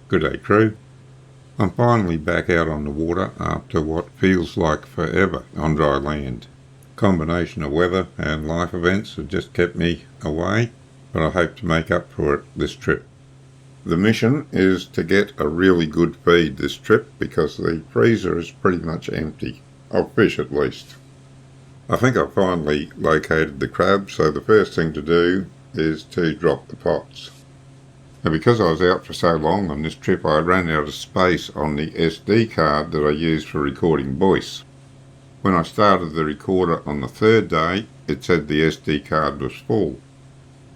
Good day, crew. I'm finally back out on the water after what feels like forever on dry land. Combination of weather and life events have just kept me away, but I hope to make up for it this trip. The mission is to get a really good feed this trip because the freezer is pretty much empty, of fish at least. I think I've finally located the crab, so the first thing to do is to drop the pots. Now, because I was out for so long on this trip, I ran out of space on the SD card that I used for recording voice. When I started the recorder on the third day, it said the SD card was full.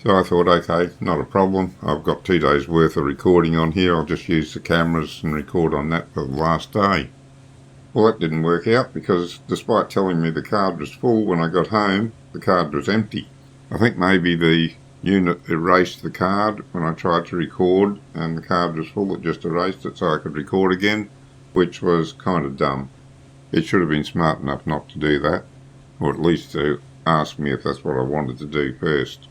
So I thought, okay, not a problem. I've got 2 days worth of recording on here. I'll just use the cameras and record on that for the last day. Well, that didn't work out because despite telling me the card was full when I got home, the card was empty. I think maybe the unit erased the card when I tried to record and the card was full. It just erased it so I could record again, which was kind of dumb. It should have been smart enough not to do that, or at least to ask me if that's what I wanted to do first.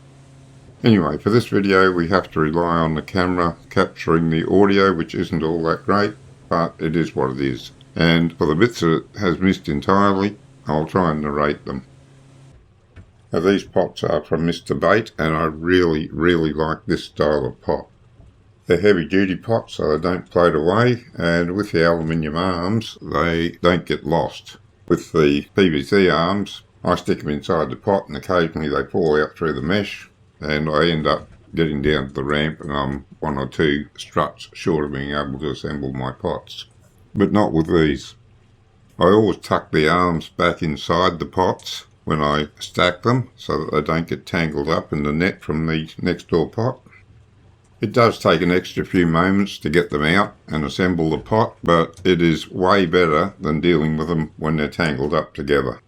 Anyway, for this video we have to rely on the camera capturing the audio, which isn't all that great, but it is what it is. And for the bits that it has missed entirely, I'll try and narrate them. Now, these pots are from Mr. Bait, and I really like this style of pot. They're heavy duty pots, so they don't float away, and with the aluminium arms they don't get lost. With the PVC arms, I stick them inside the pot and occasionally they fall out through the mesh, and I end up getting down to the ramp and I'm 1 or 2 struts short of being able to assemble my pots. But not with these. I always tuck the arms back inside the pots when I stack them so that they don't get tangled up in the net from the next door pot. It does take an extra few moments to get them out and assemble the pot, but it is way better than dealing with them when they're tangled up together.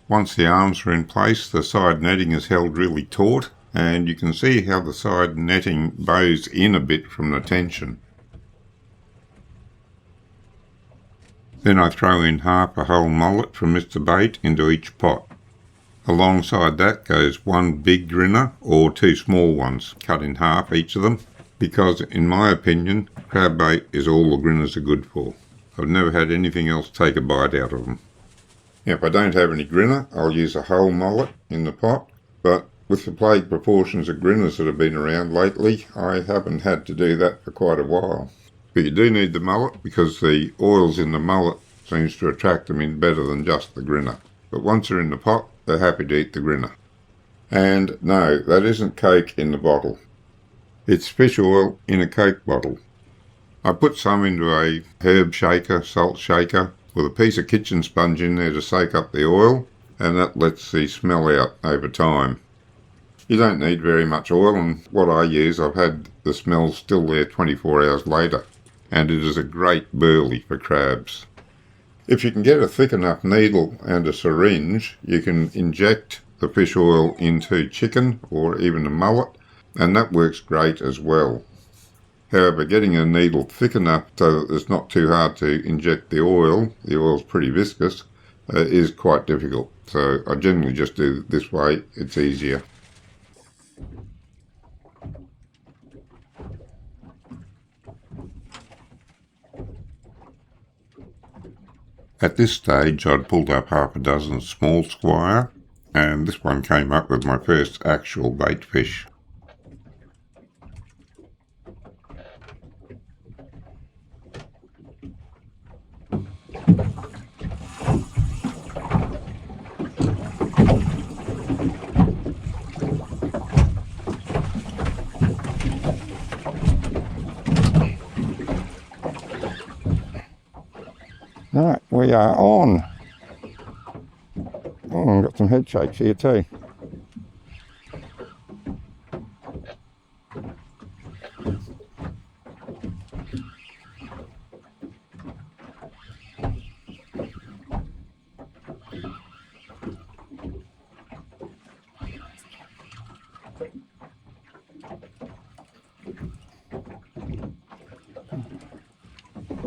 Once the arms are in place, the side netting is held really taut, and you can see how the side netting bows in a bit from the tension. Then I throw in half a whole mullet from Mr. Bait into each pot. Alongside that goes 1 big grinner or 2 small ones, cut in half each of them, because in my opinion, crab bait is all the grinners are good for. I've never had anything else take a bite out of them. Now, if I don't have any grinner, I'll use a whole mullet in the pot, but with the plague proportions of grinners that have been around lately, I haven't had to do that for quite a while. But you do need the mullet because the oils in the mullet seems to attract them in better than just the grinner. But once they're in the pot, they're happy to eat the grinner. And no, that isn't Coke in the bottle. It's fish oil in a Coke bottle. I put some into a herb shaker, salt shaker, with a piece of kitchen sponge in there to soak up the oil, and that lets the smell out over time. You don't need very much oil, and what I use, I've had the smell still there 24 hours later, and it is a great burley for crabs. If you can get a thick enough needle and a syringe, you can inject the fish oil into chicken or even a mullet, and that works great as well. However, getting a needle thick enough so that it's not too hard to inject the oil's pretty viscous, is quite difficult. So I generally just do it this way, it's easier. At this stage I'd pulled up half a dozen small squire, and this one came up with my first actual bait fish. Right, we are on. Oh, I've got some head shakes here too.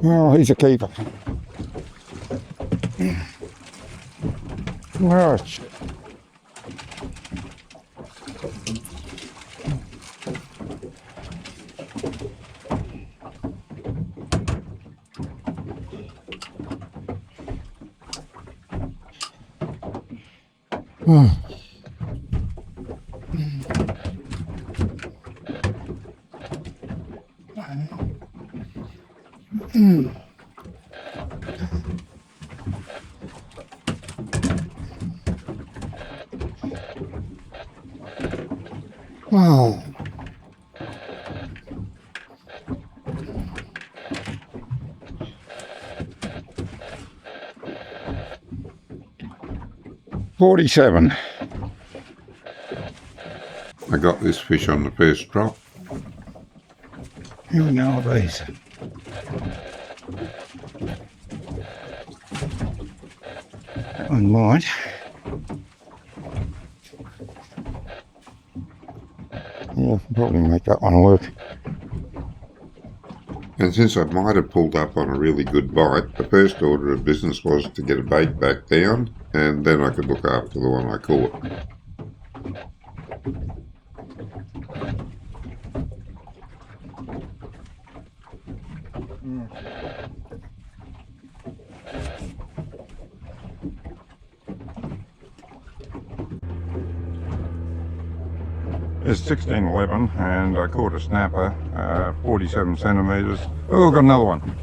Oh, he's a keeper. Oh, shit. Oh. Wow. 47. I got this fish on the first drop. Here we go with these. That one might. Yeah, probably make that one work. And since I might have pulled up on a really good bite, the first order of business was to get a bait back down, and then I could look after the one I caught. It's 1611 and I caught a snapper, 47 centimetres. Oh, got another one.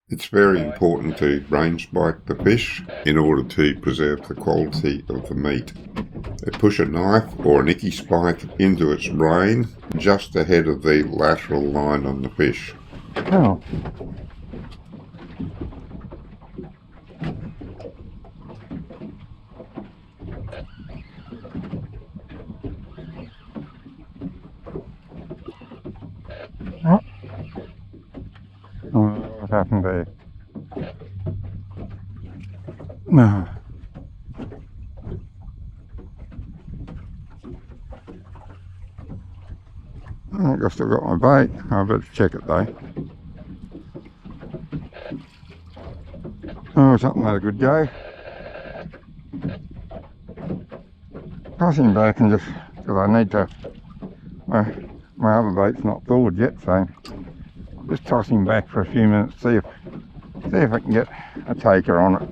It's very important to brain spike the fish in order to preserve the quality of the meat. Push a knife or an icky spike into its brain just ahead of the lateral line on the fish. Oh. What happened there? No. I think I've still got my bait. I better check it though. Oh, something had a good go. Toss him back and just, because I need to, my other bait's not thawed yet, so just toss him back for a few minutes, see if I can get a taker on it.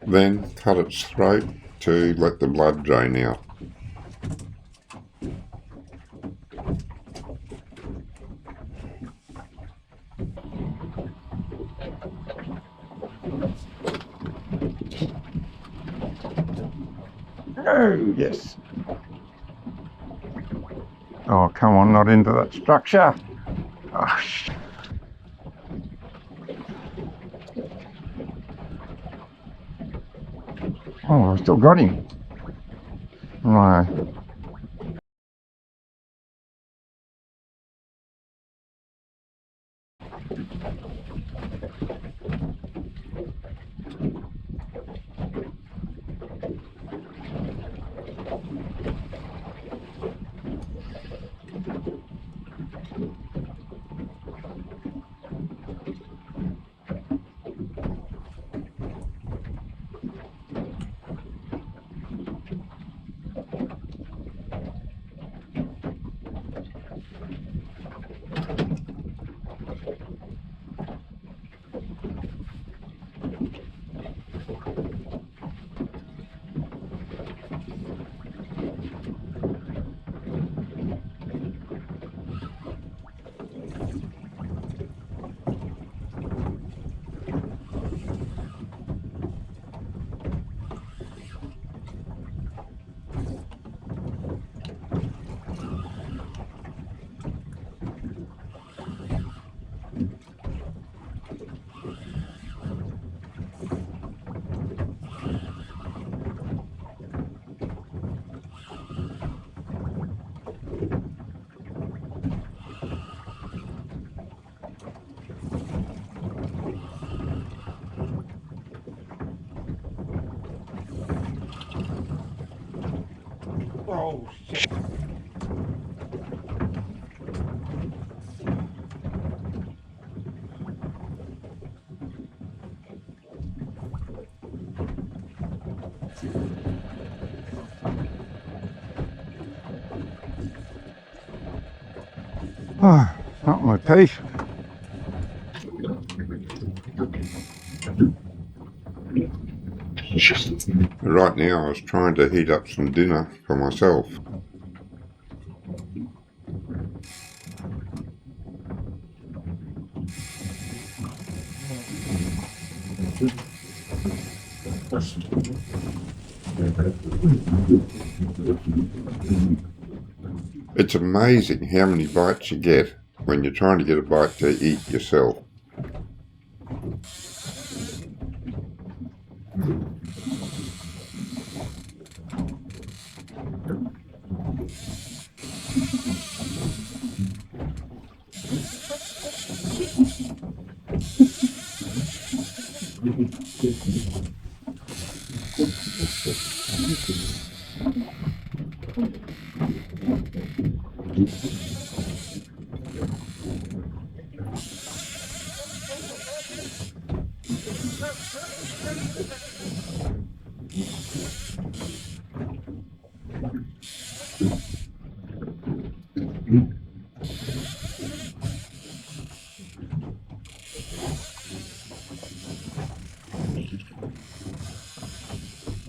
Then cut its throat to let the blood drain out. Oh, yes. Oh, come on, not into that structure. Oh, shit. Oh, I've still got him. Right. Oh, shit. Oh, not my teeth. Right now I was trying to heat up some dinner for myself. It's amazing how many bites you get when you're trying to get a bite to eat yourself.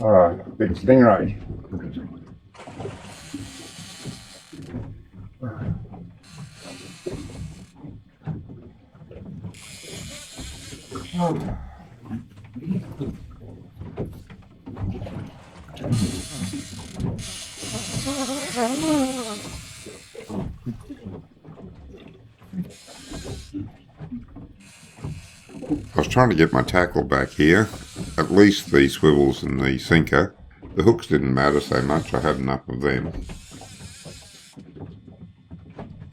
Oh, big stingray. I was trying to get my tackle back here, at least the swivels and the sinker. The hooks didn't matter so much, I had enough of them.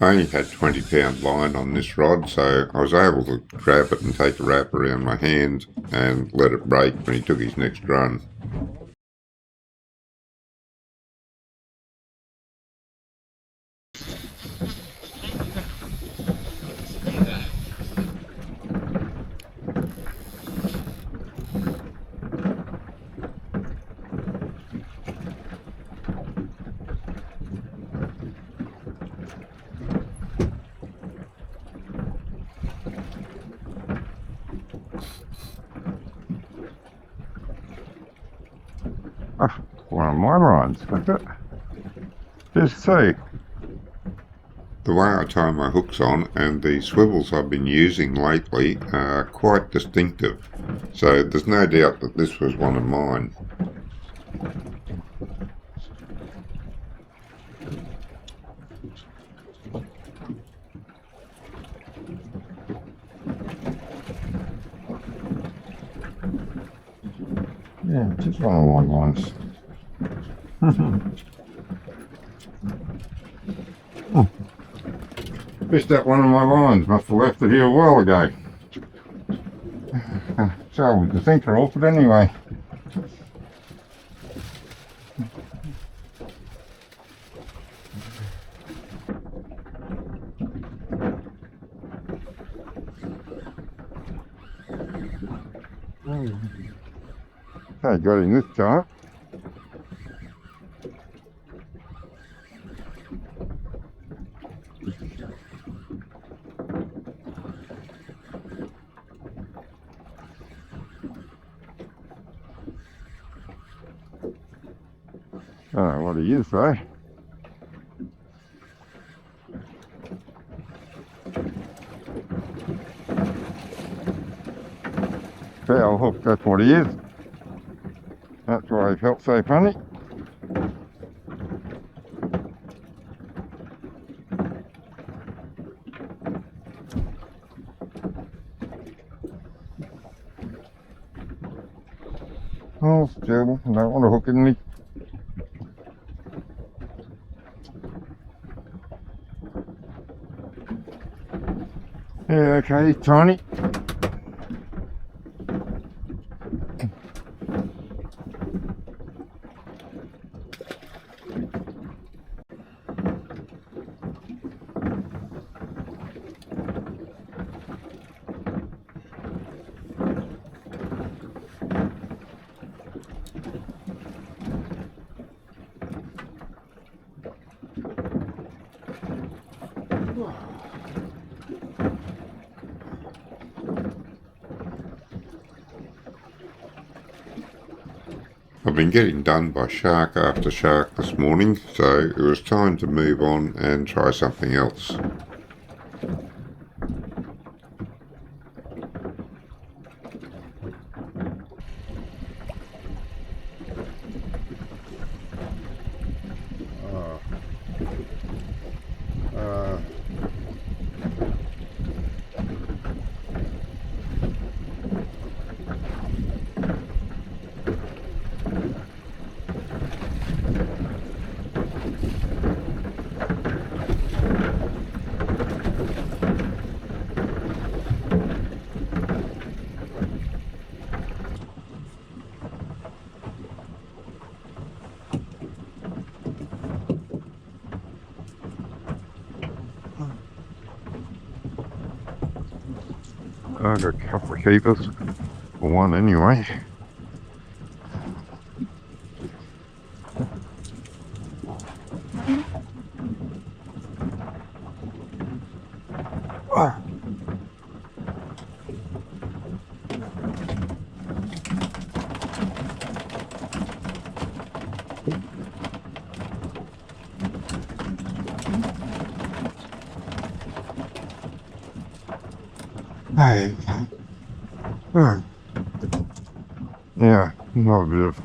I only had 20-pound line on this rod, so I was able to grab it and take a wrap around my hand and let it break when he took his next run. Oh, one of my lines, look at it. Just see. The way I tie my hooks on and the swivels I've been using lately are quite distinctive, so there's no doubt that this was one of mine. Yeah, just one of my lines. Fished out one of my lines, must have left it here a while ago. So the sinker off it anyway. I got him this time. I don't know what he is though. Foul hook, that's what he is. That's why he felt so funny. Oh, still, I don't want to hook in me. Yeah, okay, he's tiny. I've been getting done by shark after shark this morning, so it was time to move on and try something else. I've got a couple of keepers, or one anyway. Hey. Yeah, not a bit of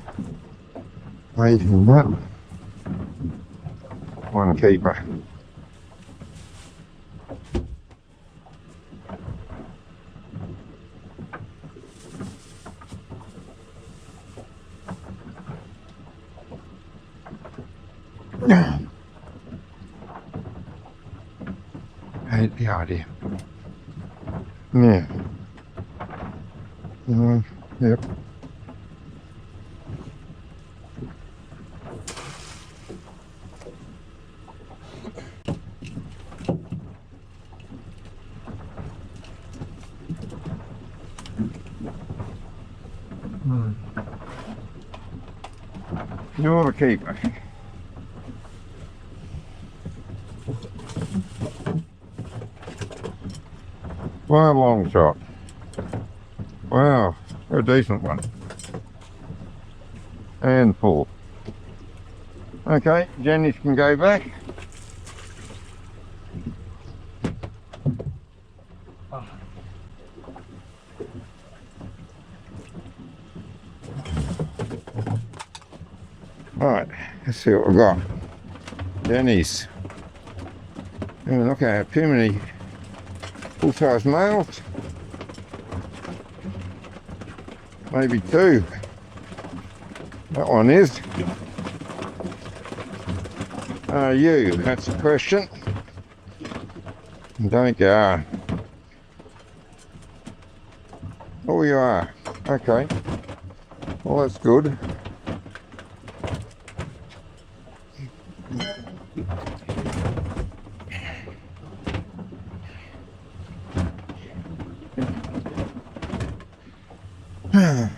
weight in that. One keeper. Hate the idea. Yeah. Yep. You're the keeper. Well, long shot. Wow, a decent one. And full. Okay, Jenny's can go back. Alright, let's see what we've got. Jenny's. Look at too many full-size males. Maybe two. That one is. Are you? That's the question. I don't think you are. Oh, you are. Okay. Well, that's good.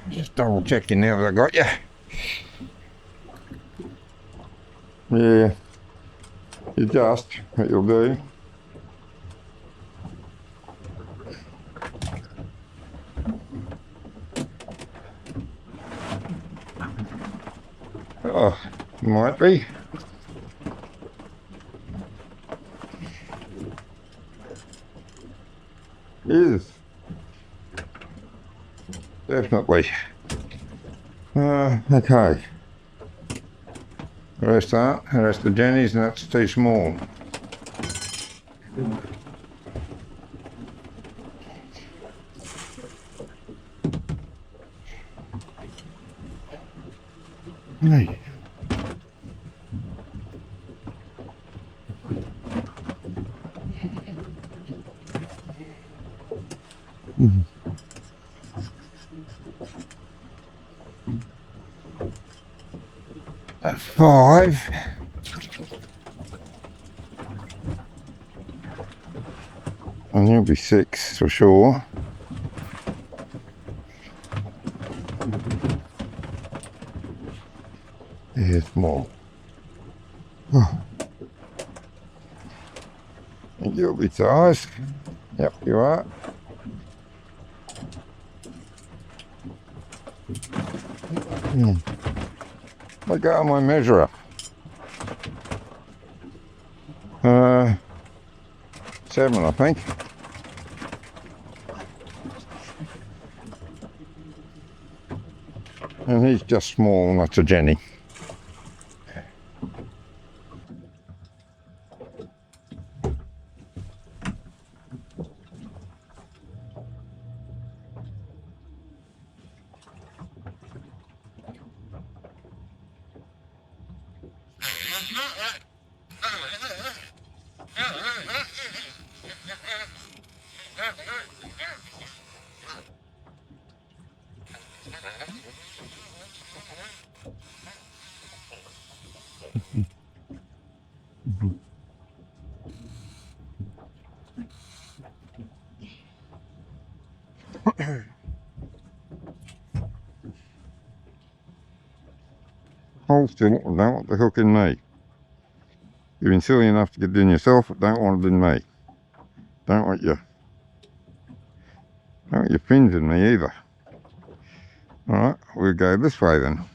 Just double checking now that I got you. Yeah, you just what you'll do. Oh, might be. Is. Definitely. Okay. The rest aren't. The rest are Jenny's, and that's too small. Hey. That's 5. And there'll be 6 for sure. Here's more. Oh. I think you'll be size. Yep, you are. I go on my measurer. 7, I think. And he's just small, not a Jenny. Hold still, I don't want the hook in me. You've been silly enough to get it in yourself, but don't want it in me. Don't want your fins in me either. Alright, we'll go this way then.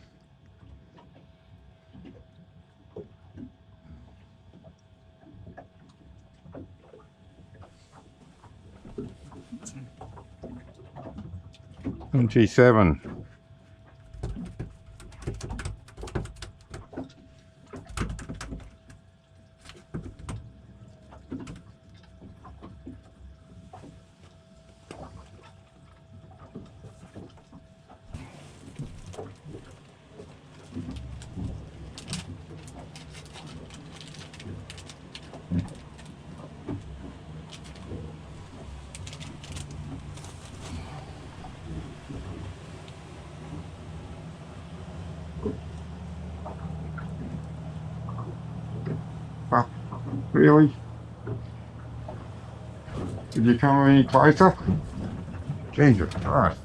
G7. Well, really? Did you come any closer? Jesus Christ.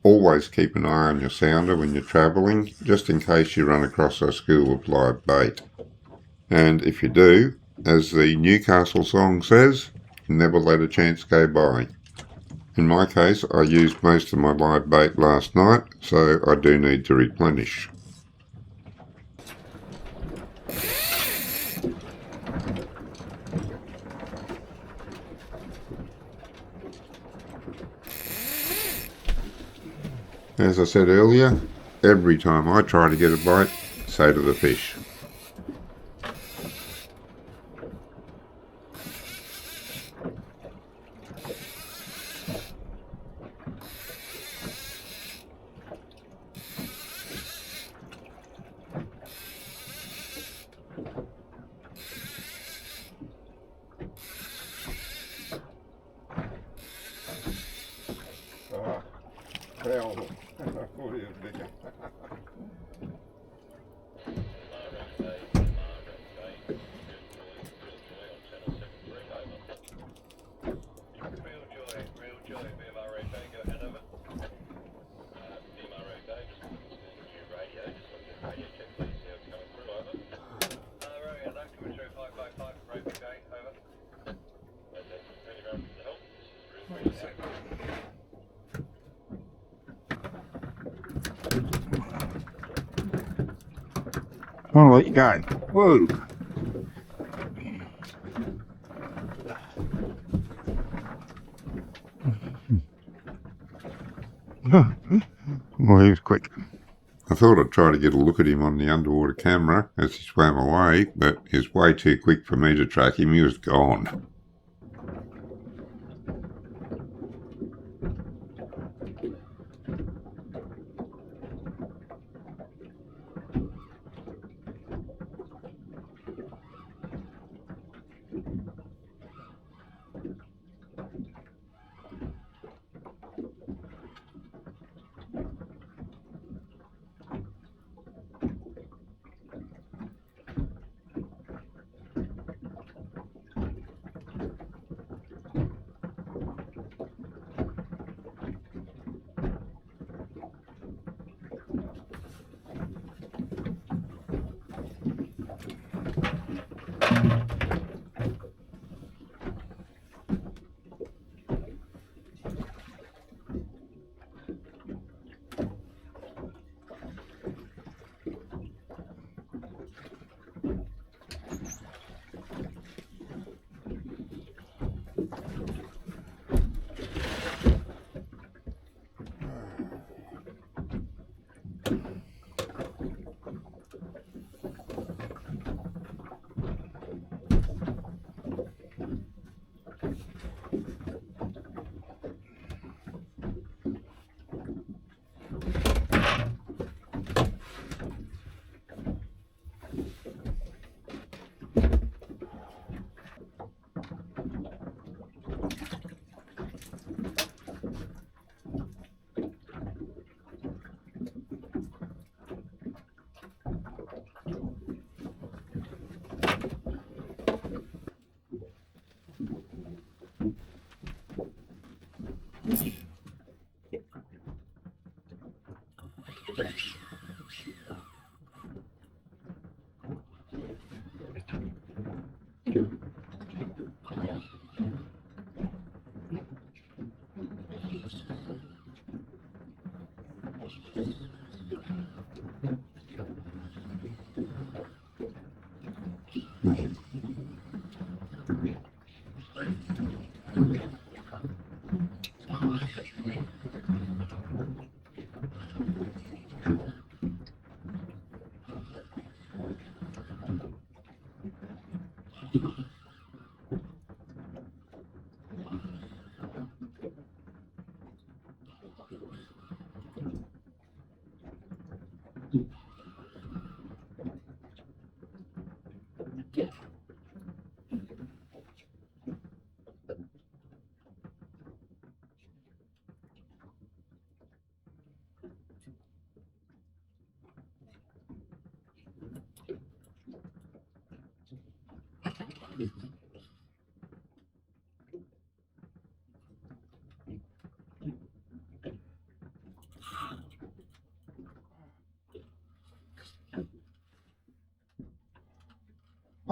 Always keep an eye on your sounder when you're travelling, just in case you run across a school of live bait. And if you do, as the Newcastle song says, never let a chance go by. In my case, I used most of my live bait last night, so I do need to replenish. As I said earlier, every time I try to get a bite, so do the fish. I'll let you go. Whoa! Well, he was quick. I thought I'd try to get a look at him on the underwater camera as he swam away, but he was way too quick for me to track him. He was gone.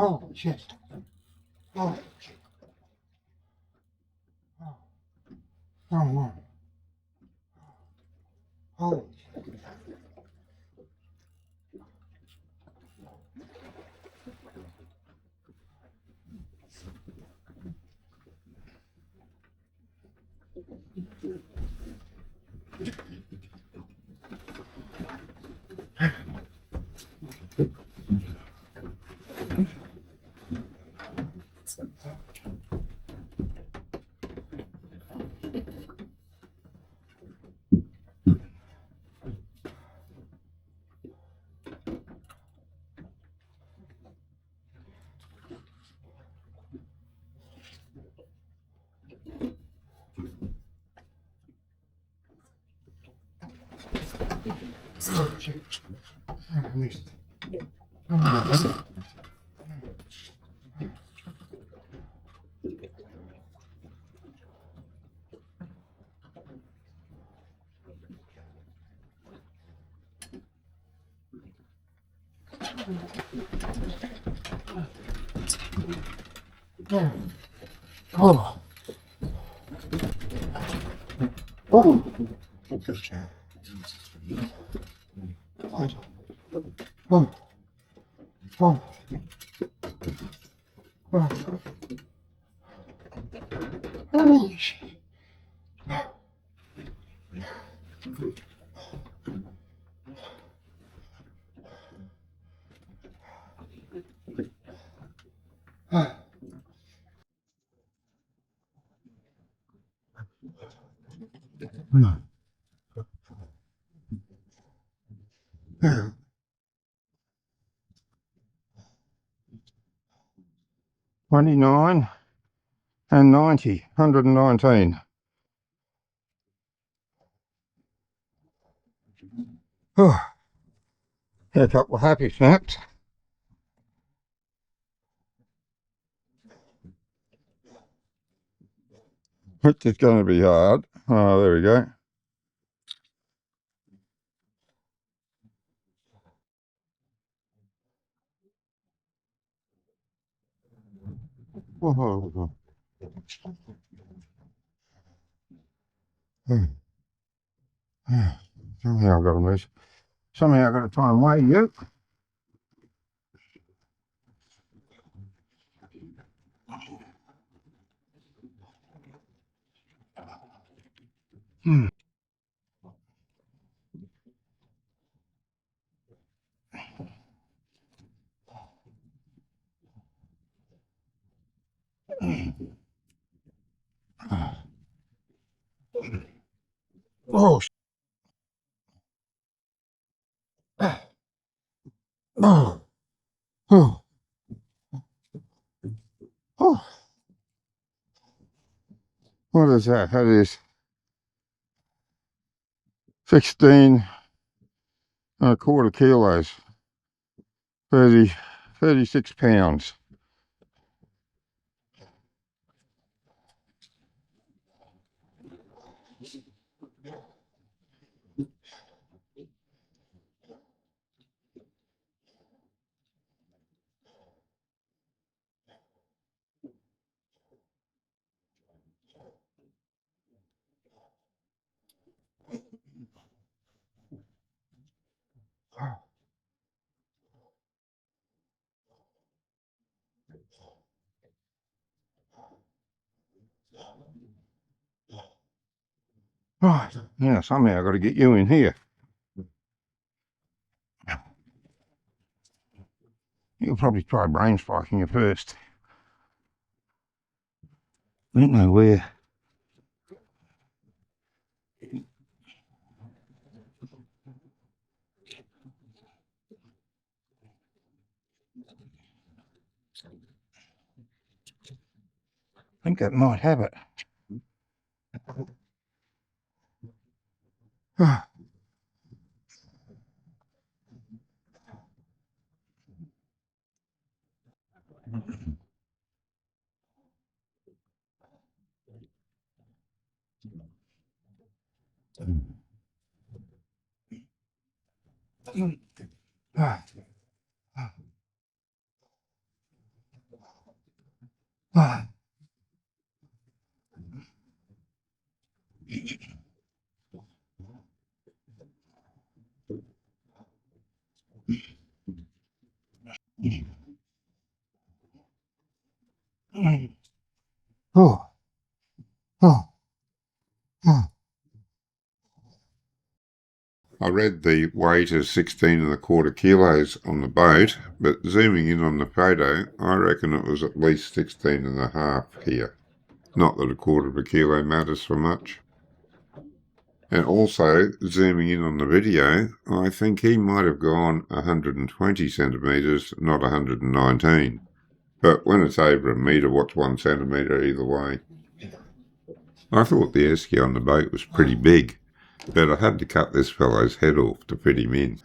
Oh shit. Oh shit. Oh, oh, oh. Oh shit. I missed. Oh. Oh. Oh. Oh. Oh. Oh. Oh. Oh. 29 and 90, 119. Oh, had a couple of happy snaps. Which is going to be hard. Oh, there we go. Oh, somehow I've got to miss. Somehow I've got to try and weigh you. Hmm. Oh, oh, oh, oh. What is that? That is 16 and a quarter kilos. 36 pounds. Right, now somehow I've got to get you in here. You'll probably try brain striking you first. I don't know where. I think that might have it. Oh, oh, oh. I read the weight as 16¼ kilos on the boat, but zooming in on the photo, I reckon it was at least 16½ here. Not that 1/4 kilo matters for much. And also, zooming in on the video, I think he might have gone 120 centimetres, not 119. But when it's over a metre, what's 1 centimetre either way? I thought the esky on the boat was pretty big, but I had to cut this fellow's head off to fit him in.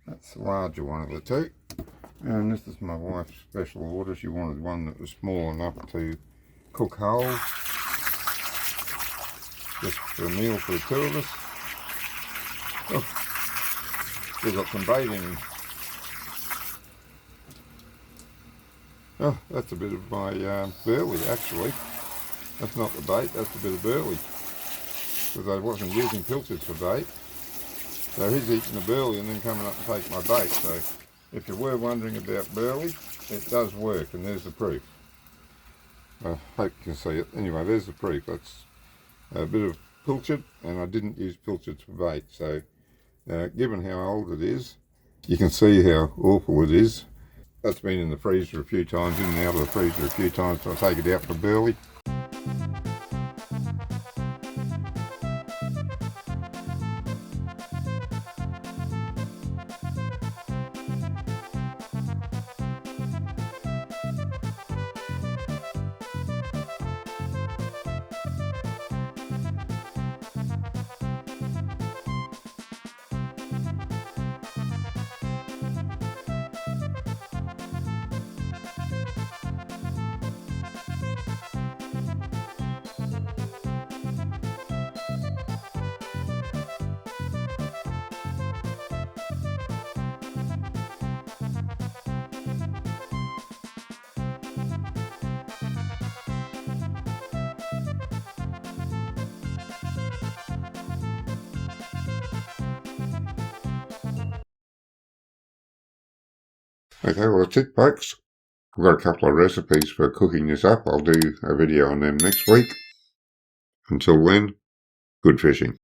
That's the larger one of the two. And this is my wife's special order. She wanted one that was small enough to cook whole. Just for a meal for the two of us. Oh, we've got some bait in him. Oh, that's a bit of my burley actually. That's not the bait, that's a bit of burley. Because I wasn't using pilchards for bait. So he's eating the burley and then coming up and taking my bait. So if you were wondering about burley, it does work, and there's the proof. I hope you can see it. Anyway, there's the proof. That's a bit of pilchard, and I didn't use pilchards for bait. So given how old it is, you can see how awful it is. That's been in the freezer a few times, in and out of the freezer a few times, so I take it out for burley. Okay, well that's it folks. I've got a couple of recipes for cooking this up. I'll do a video on them next week. Until then, good fishing.